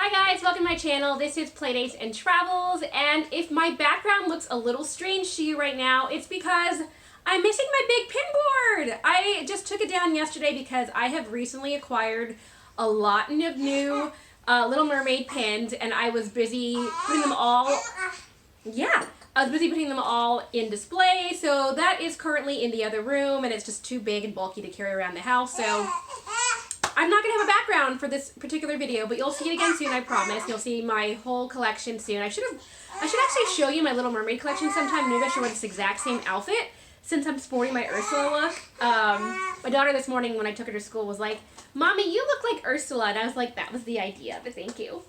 Hi guys, welcome to my channel. This is Playdates and Travels, and if my background looks a little strange to you right now, it's because I'm missing my big pin board. I just took it down yesterday because I have recently acquired a lot of new Little Mermaid pins, and I was busy putting them all, in display, so that is currently in the other room, and it's just too big and bulky to carry around the house, so I'm not going to have a background for this particular video, but you'll see it again soon, I promise. You'll see my whole collection soon. I should actually show you my Little Mermaid collection sometime. Maybe I should wear this exact same outfit since I'm sporting my Ursula look. My daughter this morning when I took her to school was like, "Mommy, you look like Ursula." And I was like, that was the idea, but thank you.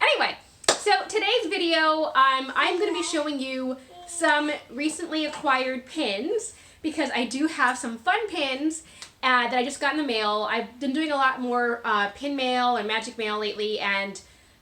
Anyway, so today's video, I'm going to be showing you some recently acquired pins because I do have some fun pins that I just got in the mail. I've been doing a lot more pin mail and magic mail lately, and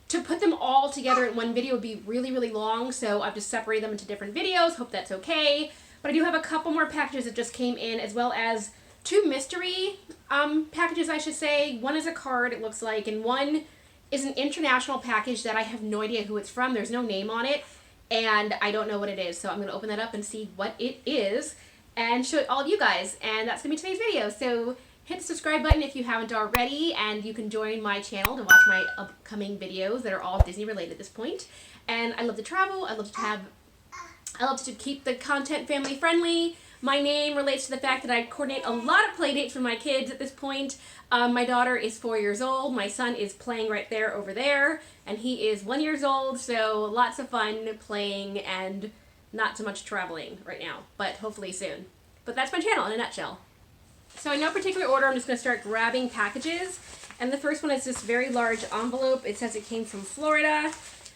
to put them all together in one video would be really, really long, so I've just separated them into different videos. Hope that's okay. But I do have a couple more packages that just came in, as well as two mystery packages, I should say. One is a card, it looks like, and one is an international package that I have no idea who it's from. There's no name on it, and I don't know what it is, so I'm going to open that up and see what it is and show it all of you guys, and that's going to be today's video. So hit the subscribe button if you haven't already, and you can join my channel to watch my upcoming videos that are all Disney related at this point. And I love to travel, I love to keep the content family friendly. My name relates to the fact that I coordinate a lot of play dates for my kids at this point. My daughter is 4 years old, my son is playing right there over there, and he is 1 year old, so lots of fun playing and not so much traveling right now, but hopefully soon. But that's my channel in a nutshell. So in no particular order, I'm just going to start grabbing packages. And the first one is this very large envelope. It says it came from Florida.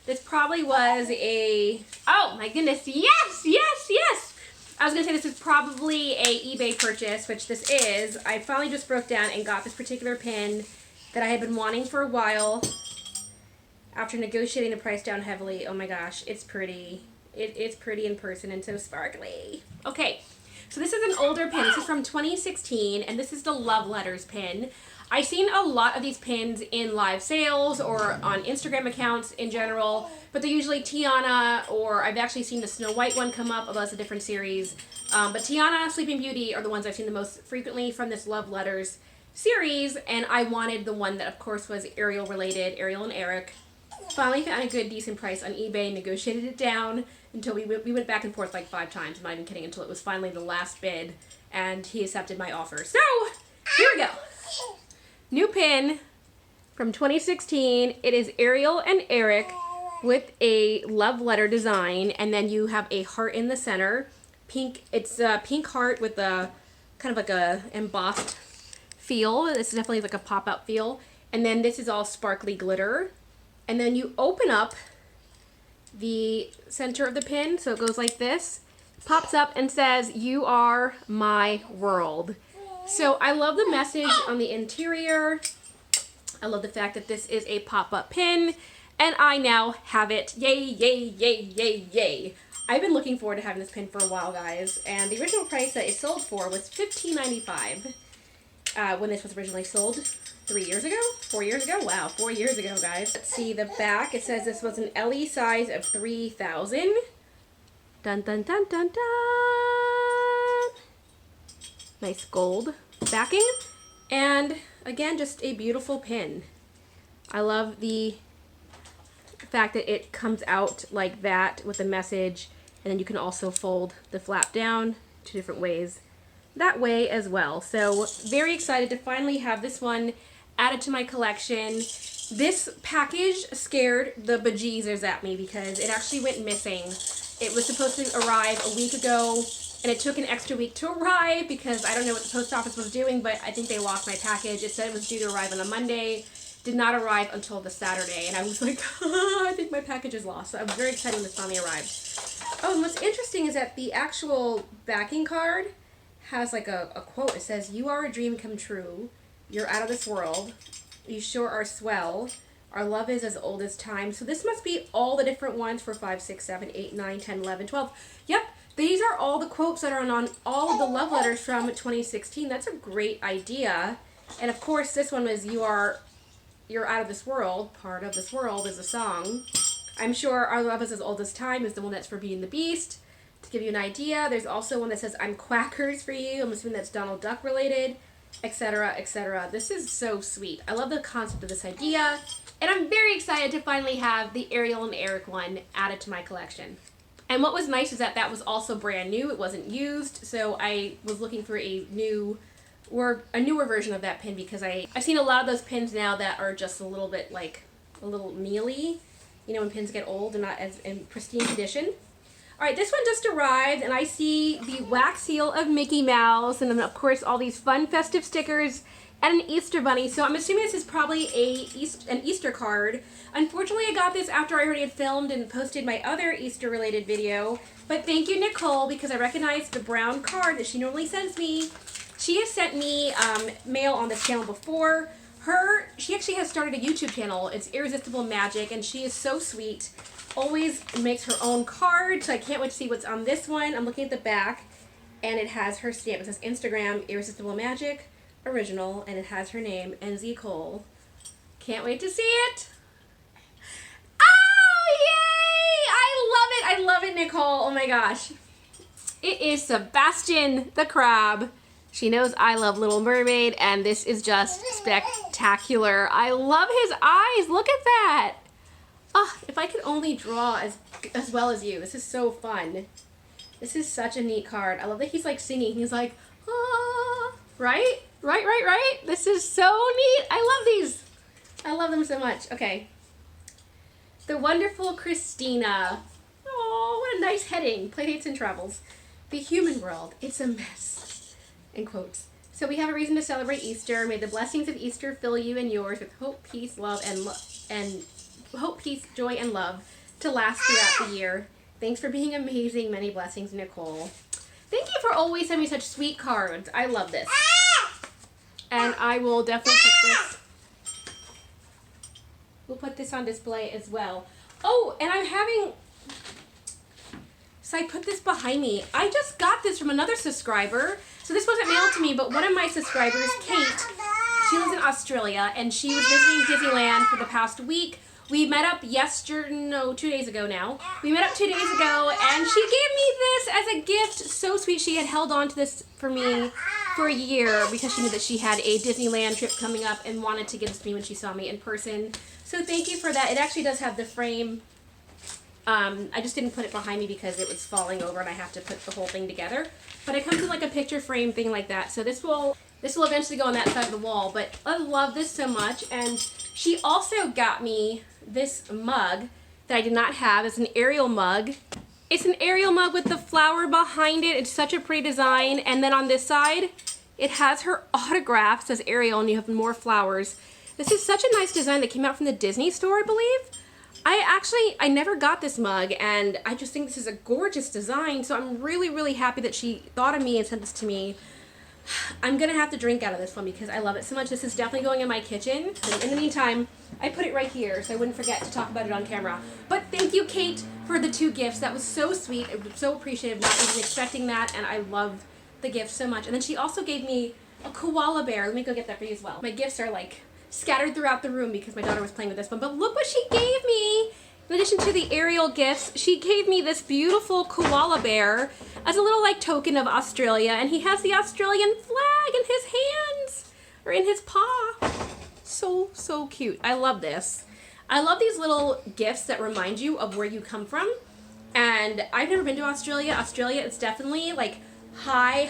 This probably was a... Oh my goodness, yes, yes, yes! I was going to say this is probably a eBay purchase, which this is. I finally just broke down and got this particular pin that I had been wanting for a while. After negotiating the price down heavily, oh my gosh, it's pretty. It's pretty in person and so sparkly. Okay, so this is an older pin. This is from 2016, and this is the Love Letters pin. I've seen a lot of these pins in live sales or on Instagram accounts in general, but they're usually Tiana, or I've actually seen the Snow White one come up, although it's a different series. But Tiana, Sleeping Beauty are the ones I've seen the most frequently from this Love Letters series, and I wanted the one that, of course, was Ariel related, Ariel and Eric. Finally found a good, decent price on eBay, negotiated it down until we went back and forth like 5 times, I'm not even kidding, until it was finally the last bid, and he accepted my offer. So, here we go. New pin from 2016. It is Ariel and Eric with a love letter design, and then you have a heart in the center. Pink. It's a pink heart with a kind of like a embossed feel. This is definitely like a pop-up feel. And then this is all sparkly glitter. And then you open up the center of the pin, so it goes like this, pops up and says, "You are my world." So I love the message on the interior. I love the fact that this is a pop-up pin, and I now have it. Yay, yay, yay, yay, yay. I've been looking forward to having this pin for a while, guys, and the original price that it sold for was $15.95 when this was originally sold. 3 years ago? 4 years ago? Wow, 4 years ago, guys. Let's see the back. It says this was an LE size of 3,000. Dun, dun, dun, dun, dun. Nice gold backing. And, again, just a beautiful pin. I love the fact that it comes out like that with a message. And then you can also fold the flap down 2 different ways. That way as well. So, very excited to finally have this one added to my collection. This package scared the bejesus at me because it actually went missing. It was supposed to arrive a week ago, and it took an extra week to arrive because I don't know what the post office was doing, but I think they lost my package. It said it was due to arrive on a Monday, did not arrive until the Saturday, and I was like, I think my package is lost. So I was very excited when this finally arrived. Oh, and what's interesting is that the actual backing card has like a quote. It says, "You are a dream come true. You're out of this world. You sure are swell. Our love is as old as time." So this must be all the different ones for 5, 6, 7, 8, 9, 10, 11, 12. Yep, these are all the quotes that are on all of the love letters from 2016. That's a great idea. And of course, this one was, "You are You're Out of This World, Part of This World is a song. I'm sure Our Love Is As Old As Time is the one that's for Beauty and the Beast. To give you an idea, there's also one that says I'm Quackers for You. I'm assuming that's Donald Duck related, etc., etc. This is so sweet. I love the concept of this idea, and I'm very excited to finally have the Ariel and Eric one added to my collection. And what was nice is that that was also brand new. It wasn't used, so I was looking for a newer version of that pin because I've seen a lot of those pins now that are just a little bit like a little mealy. You know, when pins get old and not as in pristine condition. All right, this one just arrived, and I see the wax seal of Mickey Mouse, and then of course all these fun festive stickers and an Easter bunny. So I'm assuming this is probably an Easter card. Unfortunately, I got this after I already had filmed and posted my other Easter related video. But thank you, Nicole, because I recognized the brown card that she normally sends me. She has sent me mail on this channel before. She actually has started a YouTube channel. It's Irresistible Magic, and she is so sweet. Always makes her own card, so I can't wait to see what's on this one. I'm looking at the back, and it has her stamp. It says Instagram, Irresistible Magic, Original, and it has her name, NZ Cole. Can't wait to see it. Oh, yay! I love it. I love it, Nicole. Oh my gosh. It is Sebastian the Crab. She knows I love Little Mermaid, and this is just spectacular. I love his eyes. Look at that. Oh, if I could only draw as well as you. This is so fun. This is such a neat card. I love that he's like singing. He's like, ah, right? Right. This is so neat. I love these. I love them so much. Okay. The Wonderful Christina. Oh, what a nice heading. Playdates and Travels. The Human World. It's a mess. In quotes. So we have a reason to celebrate Easter. May the blessings of Easter fill you and yours with hope, peace, love, and hope, peace, joy, and love to last throughout the year. Thanks for being amazing. Many blessings, Nicole. Thank you for always sending me such sweet cards. I love this. And I will definitely put this. We'll put this on display as well. Oh, and I'm having. So I put this behind me. I just got this from another subscriber. So this wasn't mailed to me, but one of my subscribers, Kate, she lives in Australia, and she was visiting Disneyland for the past week. We met up 2 days ago now. We met up 2 days ago, and she gave me this as a gift. So sweet. She had held on to this for me for a year because she knew that she had a Disneyland trip coming up and wanted to give this to me when she saw me in person. So thank you for that. It actually does have the frame. I just didn't put it behind me because it was falling over and I have to put the whole thing together. But it comes in like a picture frame thing like that. So this will eventually go on that side of the wall. But I love this so much. And she also got me this mug that I did not have. It's an Ariel mug. It's an Ariel mug with the flower behind it. It's such a pretty design. And then on this side, it has her autograph. It says Ariel and you have more flowers. This is such a nice design that came out from the Disney store, I believe. I never got this mug, and I just think this is a gorgeous design, so I'm really, really happy that she thought of me and sent this to me. I'm going to have to drink out of this one because I love it so much. This is definitely going in my kitchen. And in the meantime, I put it right here so I wouldn't forget to talk about it on camera. But thank you, Kate, for the 2 gifts. That was so sweet. I was so appreciative, not even expecting that, and I love the gift so much. And then she also gave me a koala bear. Let me go get that for you as well. My gifts are like scattered throughout the room because my daughter was playing with this one. But look what she gave me! In addition to the Ariel gifts, she gave me this beautiful koala bear as a little like token of Australia, and he has the Australian flag in his hands, or in his paw. So cute. I love this. I love these little gifts that remind you of where you come from, and I've never been to Australia. Australia is definitely like high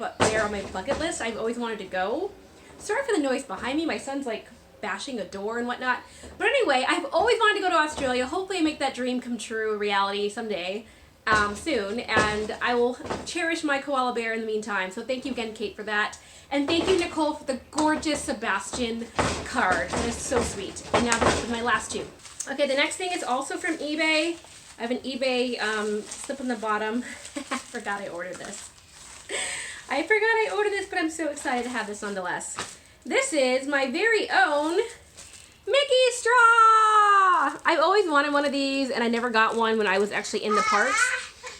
up there on my bucket list. I've always wanted to go. Sorry for the noise behind me. My son's like bashing a door and whatnot. But anyway, I've always wanted to go to Australia. Hopefully I make that dream come true, reality someday, soon. And I will cherish my koala bear in the meantime. So thank you again, Kate, for that. And thank you, Nicole, for the gorgeous Sebastian card. That is so sweet. And now this is my last 2. Okay, the next thing is also from eBay. I have an eBay slip on the bottom. I forgot I ordered this. But I'm so excited to have this nonetheless. This is my very own Mickey straw! I've always wanted one of these, and I never got one when I was actually in the parks.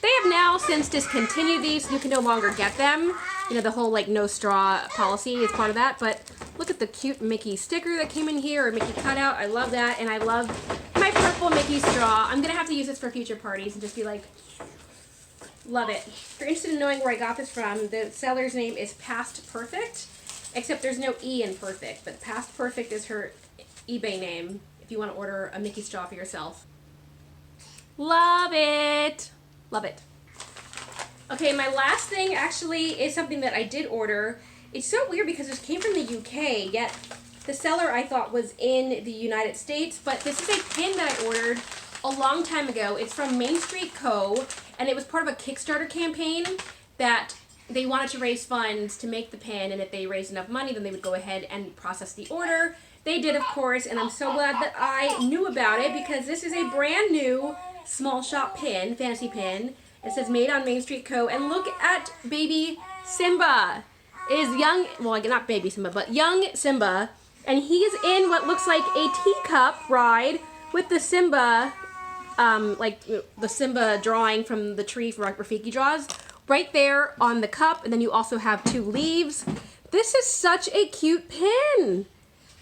They have now since discontinued these, so you can no longer get them. You know, the whole like no straw policy is part of that. But look at the cute Mickey sticker that came in here, or Mickey cutout. I love that, and I love my purple Mickey straw. I'm gonna have to use this for future parties and just be like, love it. If you're interested in knowing where I got this from, the seller's name is Past Perfect, except there's no E in Perfect, but Past Perfect is her eBay name if you want to order a Mickey straw for yourself. Love it. Love it. Okay, my last thing actually is something that I did order. It's so weird because this came from the UK, yet the seller I thought was in the United States, but this is a pin that I ordered a long time ago. It's from Main Street Co., and it was part of a Kickstarter campaign that they wanted to raise funds to make the pin, and if they raised enough money, then they would go ahead and process the order. They did, of course, and I'm so glad that I knew about it because this is a brand new small shop pin, fantasy pin. It says made on Main Street Co. And look at baby Simba. It is young, well, not baby Simba, but young Simba. And he is in what looks like a teacup ride with the Simba, like the Simba drawing from the tree for Rafiki draws, right there on the cup. And then you also have 2 leaves. This is such a cute pin.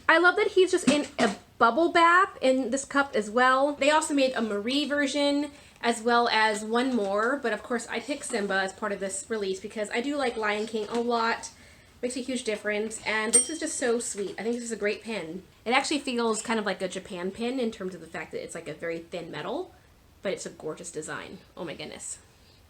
I love that he's just in a bubble bath in this cup as well. They also made a Marie version as well as one more, but of course I picked Simba as part of this release because I do like Lion King a lot. Makes a huge difference, and this is just so sweet. I think this is a great pin. It actually feels kind of like a Japan pin in terms of the fact that it's like a very thin metal, but it's a gorgeous design. Oh my goodness.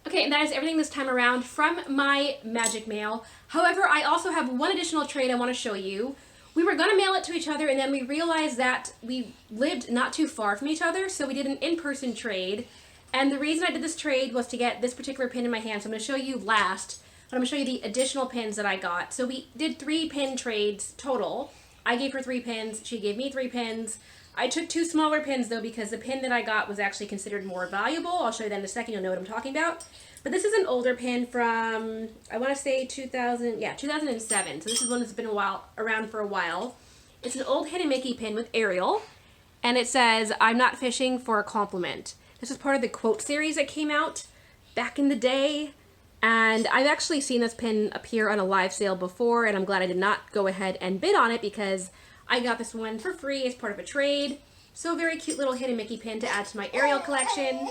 Okay, and that is everything this time around from my magic mail. However, I also have one additional trade I want to show you. We were going to mail it to each other, and then we realized that we lived not too far from each other, so we did an in-person trade. And the reason I did this trade was to get this particular pin in my hand. So I'm going to show you last, but I'm going to show you the additional pins that I got. So we did 3 pin trades total. I gave her 3 pins. She gave me 3 pins. I took 2 smaller pins though because the pin that I got was actually considered more valuable. I'll show you that in a second. You'll know what I'm talking about. But this is an older pin from, I want to say 2007. So this is one that's been around for a while. It's an old Hidden Mickey pin with Ariel. And it says, "I'm not fishing for a compliment." This is part of the quote series that came out back in the day. And I've actually seen this pin appear on a live sale before, and I'm glad I did not go ahead and bid on it because I got this one for free as part of a trade. So a very cute little Hidden Mickey pin to add to my Ariel collection.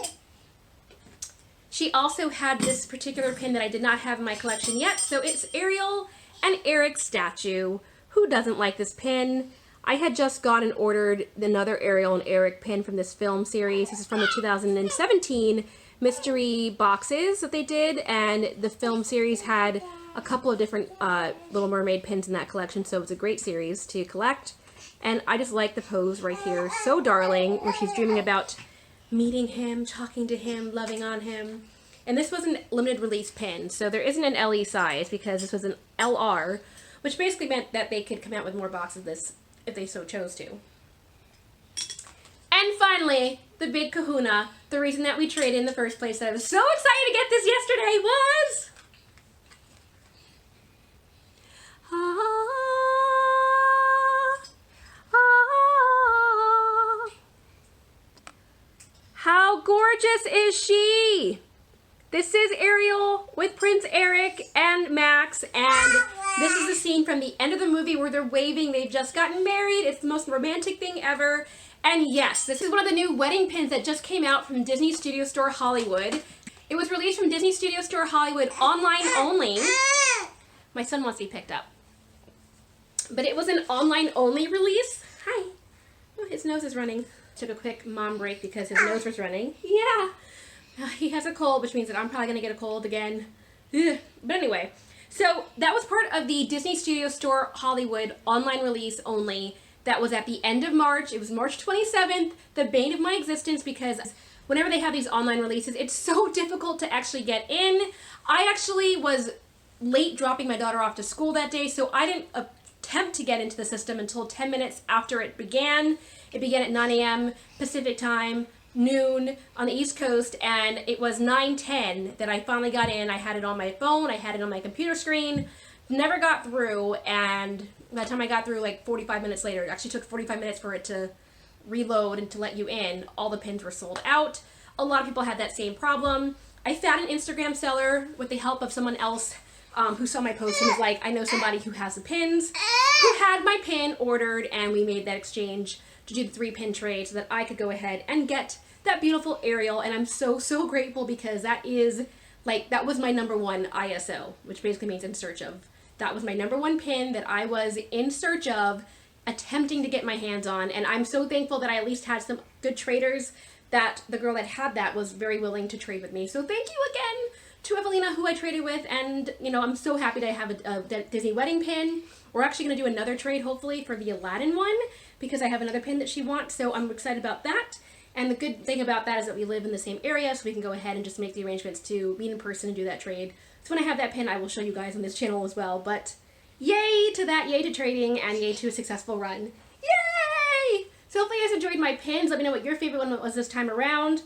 She also had this particular pin that I did not have in my collection yet. So it's Ariel and Eric's statue. Who doesn't like this pin? I had just gone and ordered another Ariel and Eric pin from this film series. This is from the 2017 mystery boxes that they did, and the film series had a couple of different Little Mermaid pins in that collection, so it was a great series to collect. And I just like the pose right here. So darling, where she's dreaming about meeting him, talking to him, loving on him. And this was an limited release pin, so there isn't an LE size because this was an LR, which basically meant that they could come out with more boxes of this if they so chose to. And finally, the big kahuna, the reason that we traded in the first place, that I was so excited to get this yesterday was... How gorgeous is she? This is Ariel with Prince Eric and Max, and this is the scene from the end of the movie where they're waving. They've just gotten married. It's the most romantic thing ever. And yes, this is one of the new wedding pins that just came out from Disney Studio Store Hollywood. It was released from Disney Studio Store Hollywood online only. My son wants to be picked up. But it was an online only release. Hi. Oh, his nose is running. Took a quick mom break because his nose was running. Yeah. He has a cold, which means that I'm probably going to get a cold again. Ugh. But anyway, so that was part of the Disney Studio Store Hollywood online release only. That was at the end of March. It was March 27th, the bane of my existence, because whenever they have these online releases, it's so difficult to actually get in. I actually was late dropping my daughter off to school that day, so I didn't attempt to get into the system until 10 minutes after it began. It began at 9 a.m. Pacific time, noon on the East Coast, and it was 9:10 that I finally got in. I had it on my phone, I had it on my computer screen, never got through, and by the time I got through, like 45 minutes later, it actually took 45 minutes for it to reload and to let you in. All the pins were sold out. A lot of people had that same problem. I found an Instagram seller with the help of someone else who saw my post and was like, I know somebody who has the pins, who had my pin ordered, and we made that exchange to do the 3-pin trade so that I could go ahead and get that beautiful Ariel. And I'm so, so grateful because that is like, that was my number 1 ISO, which basically means in search of. That was my number 1 pin that I was in search of, attempting to get my hands on. And I'm so thankful that I at least had some good traders, that the girl that had that was very willing to trade with me. So thank you again to Evelina, who I traded with. And, you know, I'm so happy to have a Disney wedding pin. We're actually going to do another trade, hopefully, for the Aladdin one, because I have another pin that she wants. So I'm excited about that. And the good thing about that is that we live in the same area, so we can go ahead and just make the arrangements to meet in person and do that trade. So when I have that pin, I will show you guys on this channel as well. But yay to that, yay to trading, and yay to a successful run. Yay! So hopefully you guys enjoyed my pins. Let me know what your favorite one was this time around.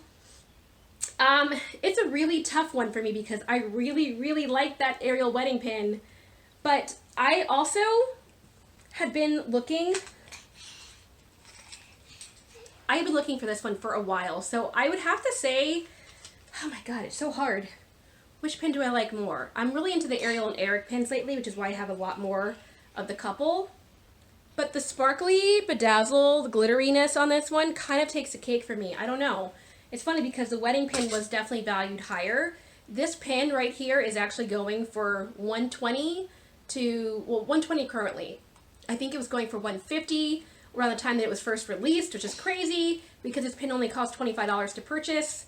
It's a really tough one for me because I really, really like that Ariel wedding pin. But I also had been looking... I have been looking for this one for a while, so I would have to say, oh my god, it's so hard. Which pin do I like more? I'm really into the Ariel and Eric pins lately, which is why I have a lot more of the couple. But the sparkly, bedazzle, the glitteriness on this one kind of takes the cake for me. I don't know. It's funny because the wedding pin was definitely valued higher. This pin right here is actually going for $120 to, well, $120 currently. I think it was going for $150 around the time that it was first released, which is crazy because this pin only cost $25 to purchase.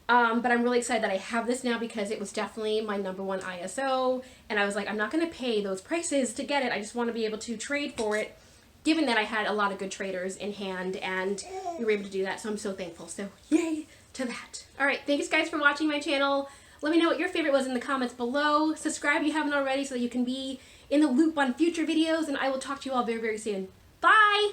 But I'm really excited that I have this now because it was definitely my number 1 ISO. And I was like, I'm not going to pay those prices to get it. I just want to be able to trade for it, given that I had a lot of good traders in hand and we were able to do that. So I'm so thankful. So yay to that. All right. Thanks guys for watching my channel. Let me know what your favorite was in the comments below. Subscribe if you haven't already so that you can be in the loop on future videos. And I will talk to you all very, very soon. Bye!